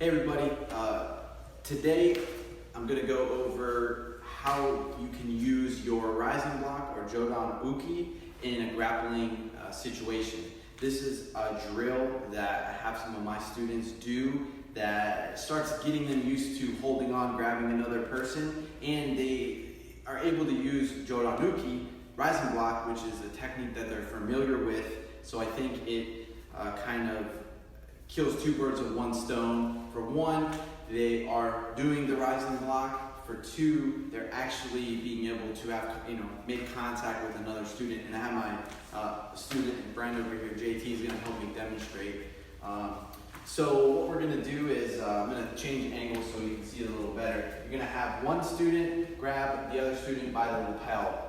Hey everybody, today I'm going to go over how you can use your rising block or Jodan Uke in a grappling situation. This is a drill that I have some of my students do that starts getting them used to holding on, grabbing another person, and they are able to use Jodan Uke, rising block, which is a technique that they're familiar with. So I think it kind of kills two birds with one stone. For one, they are doing the rising block. For two, they're actually being able to have, make contact with another student. And I have my student and friend over here, JT, is going to help me demonstrate. So what we're going to do is I'm going to change angles so you can see it a little better. You're going to have one student grab the other student by the lapel.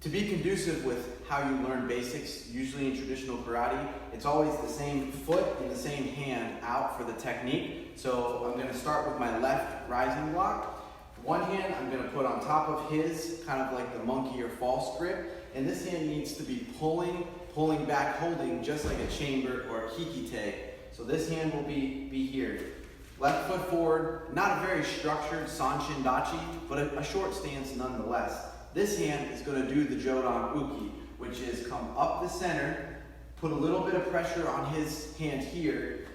To be conducive with how you learn basics, usually in traditional karate, it's always the same foot and the same hand out for the technique. So I'm going to start with my left rising block. One hand I'm going to put on top of his, kind of like the monkey or false grip. And this hand needs to be pulling back, holding just like a chamber or a kikite. So this hand will be here. Left foot forward, not a very structured sanshin dachi, but a short stance nonetheless. This hand is going to do the Jodan Uke, which is come up the center, put a little bit of pressure on his hand here,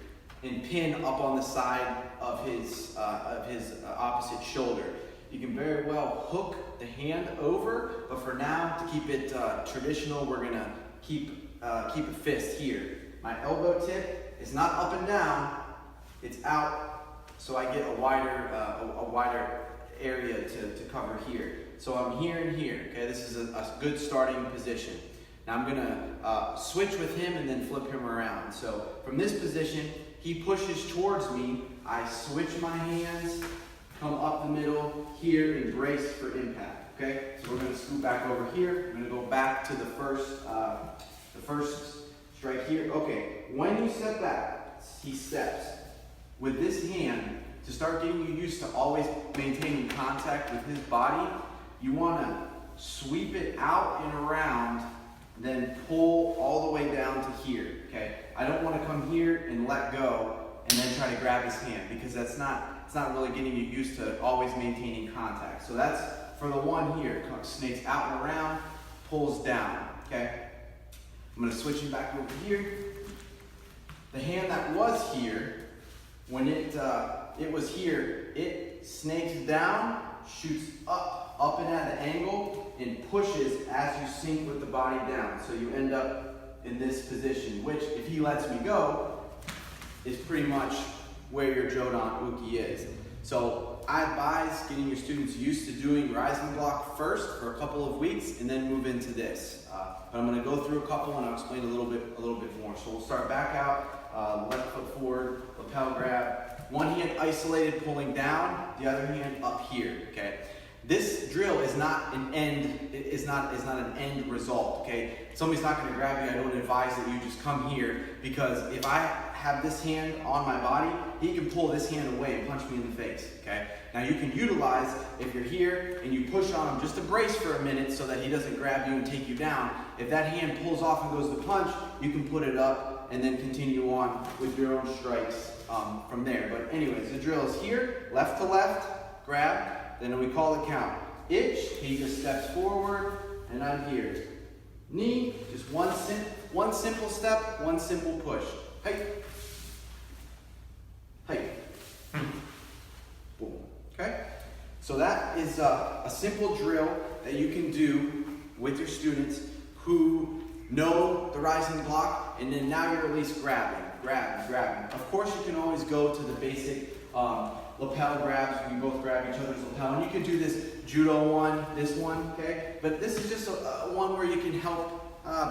and pin up on the side of his opposite shoulder. You can very well hook the hand over, but for now, to keep it traditional, we're going to keep a fist here. My elbow tip is not up and down, it's out, so I get a wider area to cover here. So I'm here and here, okay? This is a good starting position. Now I'm gonna switch with him and then flip him around. So from this position, he pushes towards me, I switch my hands, come up the middle, here, and brace for impact, okay? So we're gonna scoot back over here. I'm gonna go back to the first strike here. Okay, when you step back, he steps. With this hand, to start getting you used to always maintaining contact with his body, you want to sweep it out and around, then pull all the way down to here, okay? I don't want to come here and let go and then try to grab his hand, because it's not really getting you used to always maintaining contact. So that's for the one here. Snakes out and around, pulls down, okay? I'm going to switch him back over here. The hand that was here, when it was here, it snakes down, shoots up and at an angle, and pushes as you sink with the body down. So you end up in this position, which, if he lets me go, is pretty much where your Jodan Uke is. So I advise getting your students used to doing rising block first for a couple of weeks, and then move into this. But I'm going to go through a couple, and I'll explain a little bit more. So we'll start back out, left foot forward, lapel grab. One hand isolated, pulling down, the other hand up here, okay? This drill is not an end, is not an end result, okay? Somebody's not gonna grab you. I don't advise that you just come here, because if I have this hand on my body, he can pull this hand away and punch me in the face, okay? Now you can utilize, if you're here and you push on him just to brace for a minute so that he doesn't grab you and take you down. If that hand pulls off and goes to punch, you can put it up and then continue on with your own strikes from there. But anyways, the drill is here, left to left, grab, then we call the count. Itch, he just steps forward, and I'm here. Knee, just one simple step, one simple push. Hey. Hey. Boom. Okay? So that is a simple drill that you can do with your students who know the rising block, and then now you're at least grabbing. Of course, you can always go to the basic lapel grabs. We both grab each other's lapel, and you can do this judo one, this one, okay? But this is just a one where you can help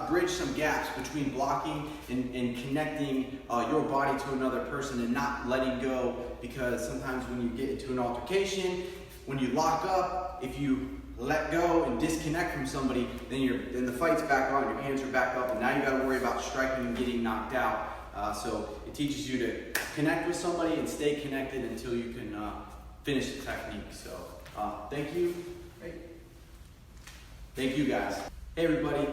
bridge some gaps between blocking and connecting your body to another person and not letting go, because sometimes when you get into an altercation, when you lock up, if you let go and disconnect from somebody, then the fight's back on, your hands are back up, and now you got to worry about striking and getting knocked out. So it teaches you to connect with somebody and stay connected until you can finish the technique. So thank you. Thank you guys. Hey everybody.